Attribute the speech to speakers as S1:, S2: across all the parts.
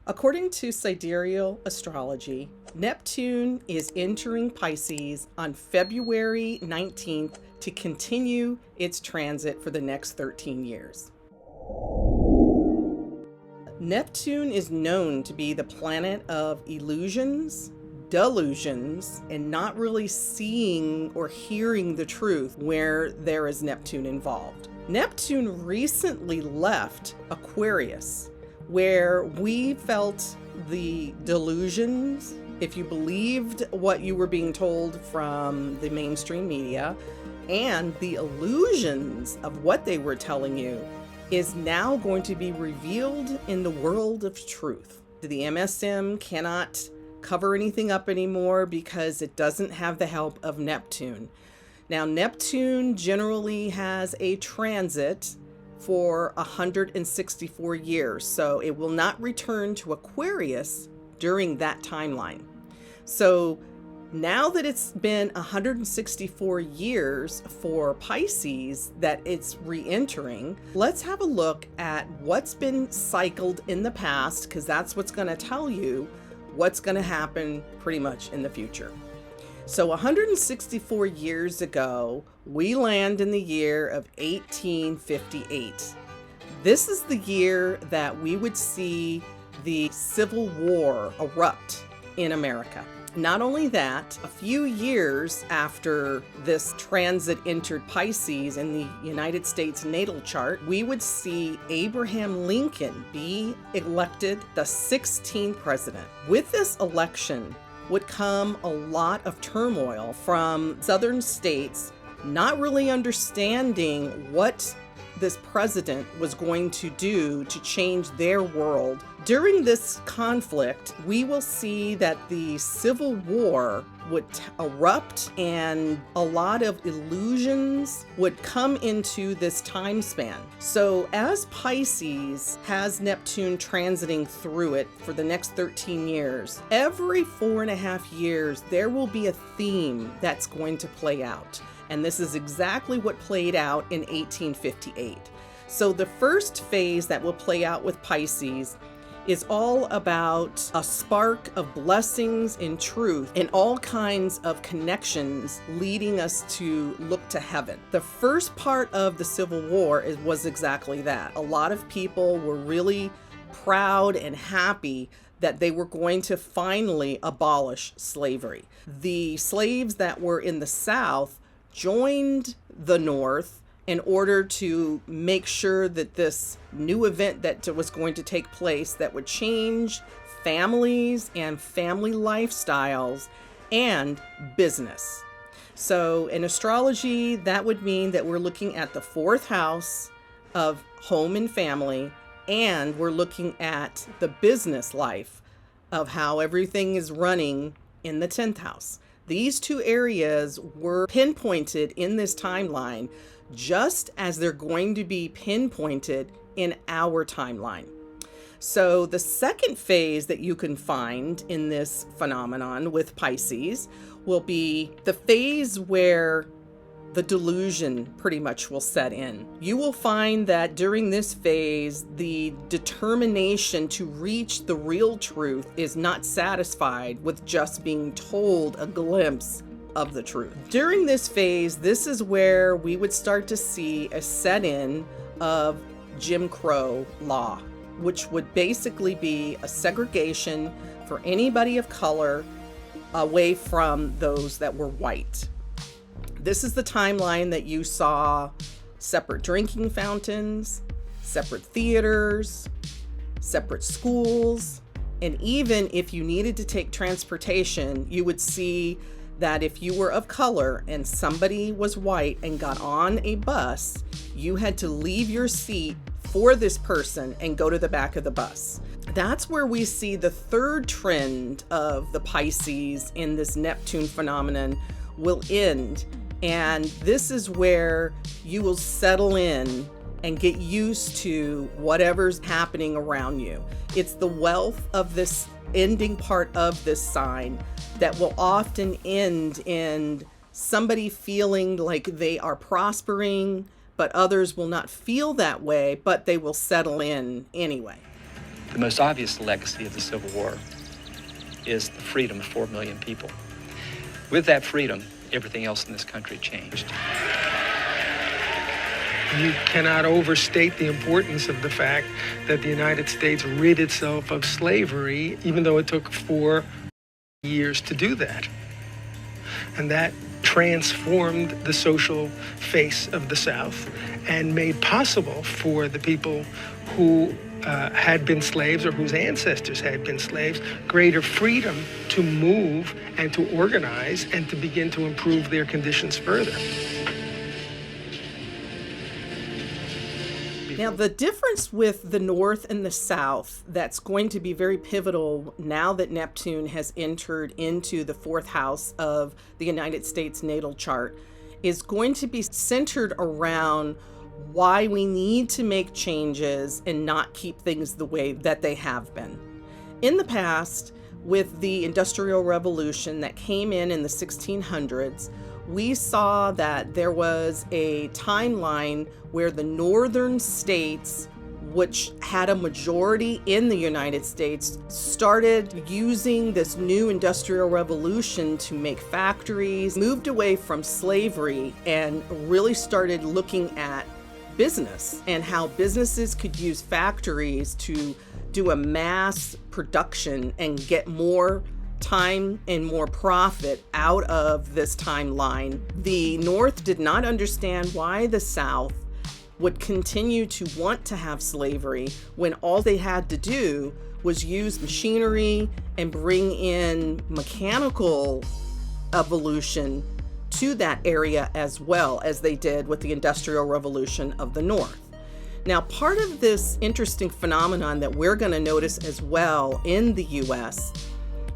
S1: According to Sidereal Astrology, Neptune is entering Pisces on February 19th to continue its transit for the next 13 years. Neptune is known to be the planet of illusions, delusions, and not really seeing or hearing the truth where there is Neptune involved. Neptune recently left Aquarius, where we felt the delusions, if you believed what you were being told from the mainstream media, and the illusions of what they were telling you is now going to be revealed in the world of truth. The MSM cannot cover anything up anymore because it doesn't have the help of Neptune. Now, Neptune generally has a transit for 164 years, so it will not return to Aquarius during that timeline. So now that it's been 164 years for Pisces that it's re-entering, let's have a look at what's been cycled in the past, because that's what's going to tell you what's going to happen pretty much in the future. So 164 years ago, we land in the year of 1858. This is the year that we would see the Civil War erupt in America. Not only that, a few years after this transit entered Pisces in the United States natal chart, we would see Abraham Lincoln be elected the 16th president. With this election would come a lot of turmoil from southern states, not really understanding what this president was going to do to change their world. During this conflict, we will see that the Civil War would erupt and a lot of illusions would come into this time span. So as Pisces has Neptune transiting through it for the next 13 years, every 4.5 years, there will be a theme that's going to play out. And this is exactly what played out in 1858. So the first phase that will play out with Pisces is all about a spark of blessings and truth and all kinds of connections leading us to look to heaven. The first part of the Civil War was exactly that. A lot of people were really proud and happy that they were going to finally abolish slavery. The slaves that were in the South joined the North in order to make sure that this new event that was going to take place that would change families and family lifestyles and business. So in astrology, that would mean that we're looking at the 4th house of home and family, and we're looking at the business life of how everything is running in the 10th house. These two areas were pinpointed in this timeline, just as they're going to be pinpointed in our timeline. So the second phase that you can find in this phenomenon with Pisces will be the phase where the delusion pretty much will set in. You will find that during this phase, the determination to reach the real truth is not satisfied with just being told a glimpse of the truth. During this phase, this is where we would start to see a set-in of Jim Crow law, which would basically be a segregation for anybody of color away from those that were white. This is the timeline that you saw separate drinking fountains, separate theaters, separate schools, and even if you needed to take transportation, you would see that if you were of color and somebody was white and got on a bus, you had to leave your seat for this person and go to the back of the bus. That's where we see the third trend of the Pisces in this Neptune phenomenon will end. And this is where you will settle in and get used to whatever's happening around you. It's the wealth of this ending part of this sign that will often end in somebody feeling like they are prospering, but others will not feel that way, but they will settle in anyway.
S2: The most obvious legacy of the Civil War is the freedom of 4 million people. With that freedom, everything else in this country changed.
S3: You cannot overstate the importance of the fact that the United States rid itself of slavery, even though it took 4 years to do that. And that transformed the social face of the South and made possible for the people who had been slaves or whose ancestors had been slaves greater freedom to move and to organize and to begin to improve their conditions further.
S1: Now, the difference with the North and the South that's going to be very pivotal now that Neptune has entered into the 4th house of the United States natal chart is going to be centered around why we need to make changes and not keep things the way that they have been. In the past, with the Industrial Revolution that came in the 1600s, we saw that there was a timeline where the northern states, which had a majority in the United States, started using this new industrial revolution to make factories, moved away from slavery, and really started looking at business and how businesses could use factories to do a mass production and get more time and more profit out of this timeline. The North did not understand why the South would continue to want to have slavery when all they had to do was use machinery and bring in mechanical evolution to that area as well as they did with the Industrial Revolution of the North. Now, part of this interesting phenomenon that we're going to notice as well in the US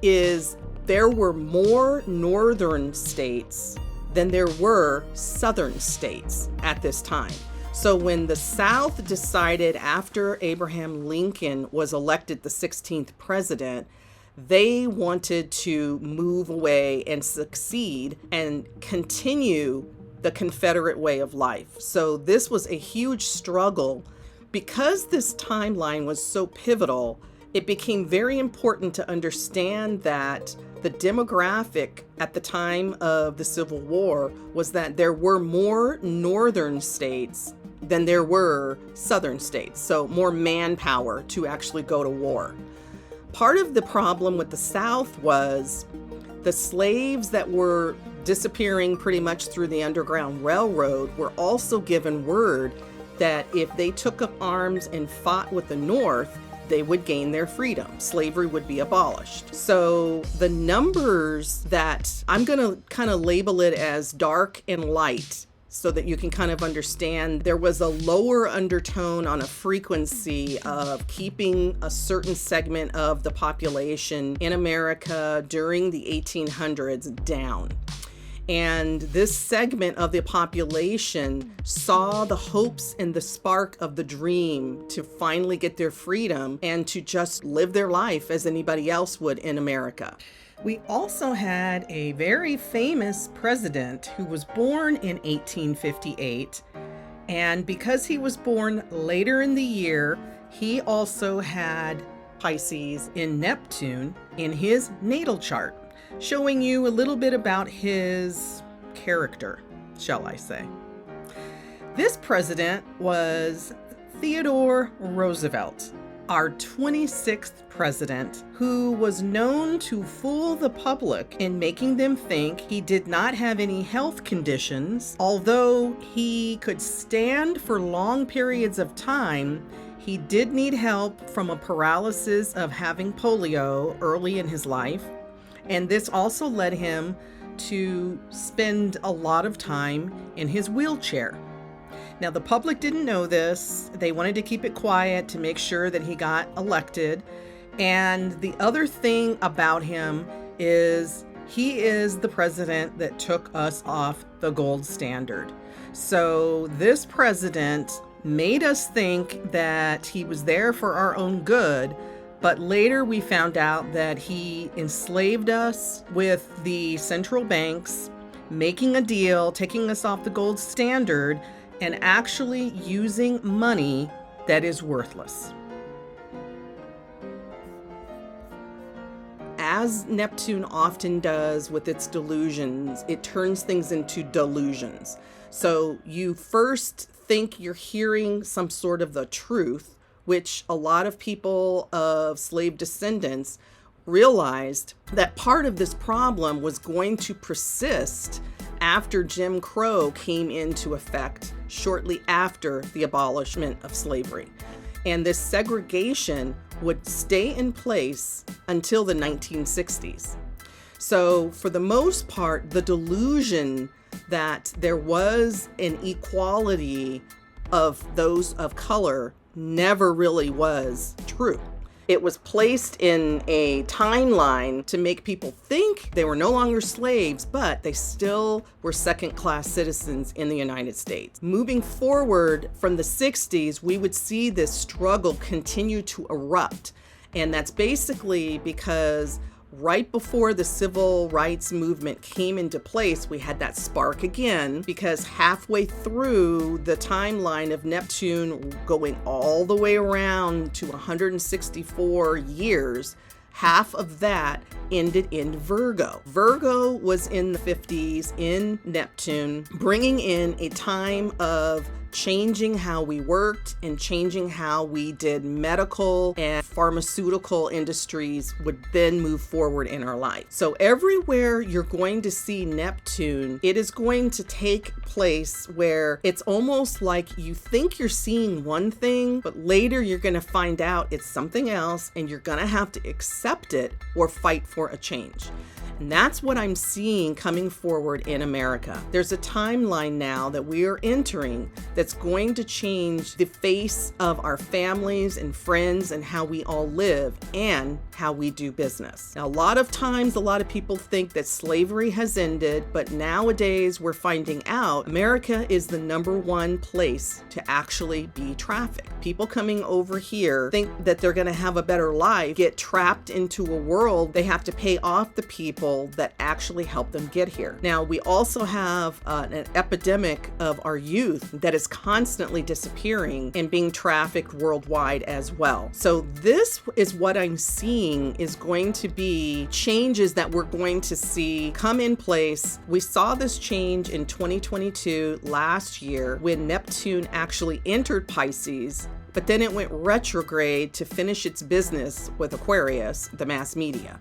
S1: is there were more northern states than there were southern states at this time. So when the South decided after Abraham Lincoln was elected the 16th president, they wanted to move away and succeed and continue the Confederate way of life. So this was a huge struggle. Because this timeline was so pivotal, it became very important to understand that the demographic at the time of the Civil War was that there were more northern states than there were southern states, so more manpower to actually go to war. Part of the problem with the South was the slaves that were disappearing pretty much through the Underground Railroad were also given word that if they took up arms and fought with the North, they would gain their freedom. Slavery would be abolished. So the numbers that I'm going to kind of label it as dark and light so that you can kind of understand there was a lower undertone on a frequency of keeping a certain segment of the population in America during the 1800s down. And this segment of the population saw the hopes and the spark of the dream to finally get their freedom and to just live their life as anybody else would in America. We also had a very famous president who was born in 1858. And because he was born later in the year, he also had Pisces in Neptune in his natal chart, showing you a little bit about his character, shall I say. This president was Theodore Roosevelt, our 26th president, who was known to fool the public in making them think he did not have any health conditions. Although he could stand for long periods of time, he did need help from a paralysis of having polio early in his life. And this also led him to spend a lot of time in his wheelchair. Now, the public didn't know this. They wanted to keep it quiet to make sure that he got elected. And the other thing about him is he is the president that took us off the gold standard. So this president made us think that he was there for our own good. But later we found out that he enslaved us with the central banks, making a deal, taking us off the gold standard, and actually using money that is worthless. as Neptune often does with its delusions, it turns things into delusions. So you first think you're hearing some sort of the truth, which a lot of people of slave descendants realized that part of this problem was going to persist after Jim Crow came into effect shortly after the abolishment of slavery. And this segregation would stay in place until the 1960s. So for the most part, the delusion that there was an equality of those of color never really was true. It was placed in a timeline to make people think they were no longer slaves, but they still were second-class citizens in the United States. Moving forward from the 60s, we would see this struggle continue to erupt. And that's basically because right before the civil rights movement came into place, we had that spark again, because halfway through the timeline of Neptune going all the way around to 164 years, half of that ended in Virgo. Virgo was in the 50s in Neptune, bringing in a time of changing how we worked and changing how we did medical and pharmaceutical industries would then move forward in our life. So everywhere you're going to see Neptune, it is going to take place where it's almost like you think you're seeing one thing, but later you're going to find out it's something else, and you're going to have to accept it or fight for a change. And that's what I'm seeing coming forward in America. There's a timeline now that we are entering that's going to change the face of our families and friends and how we all live and how we do business. Now, a lot of times, a lot of people think that slavery has ended, but nowadays we're finding out America is the #1 place to actually be trafficked. People coming over here think that they're going to have a better life, get trapped into a world they have to pay off the people that actually help them get here. Now, we also have an epidemic of our youth that is constantly disappearing and being trafficked worldwide as well. So this is what I'm seeing is going to be changes that we're going to see come in place. We saw this change in 2022 last year when Neptune actually entered Pisces, but then it went retrograde to finish its business with Aquarius, the mass media.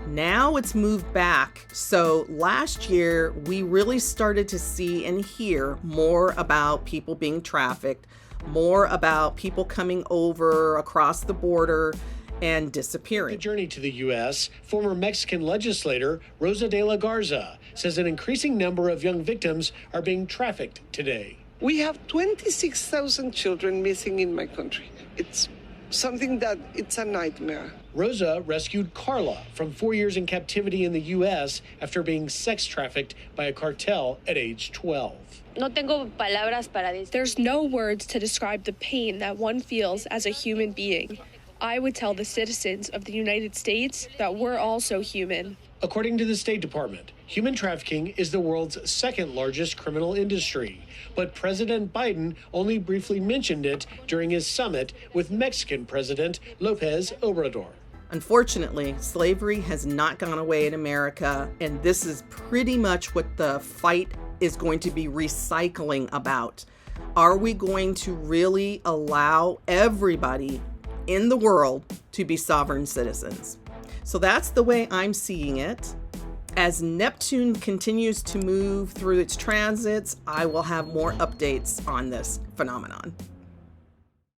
S1: Now it's moved back. So last year, we really started to see and hear more about people being trafficked, more about people coming over across the border and disappearing.
S4: The journey to the U.S., former Mexican legislator Rosa de la Garza says an increasing number of young victims are being trafficked today.
S5: We have 26,000 children missing in my country. It's something that it's a nightmare.
S4: Rosa rescued Carla from 4 years in captivity in the U.S. after being sex trafficked by a cartel at age 12.
S6: There's no words to describe the pain that one feels as a human being. I would tell the citizens of the United States that we're also human.
S4: According to the State Department, human trafficking is the world's second largest criminal industry. But President Biden only briefly mentioned it during his summit with Mexican President Lopez Obrador.
S1: Unfortunately, slavery has not gone away in America, and this is pretty much what the fight is going to be recycling about. Are we going to really allow everybody in the world to be sovereign citizens? So that's the way I'm seeing it. As Neptune continues to move through its transits, I will have more updates on this phenomenon.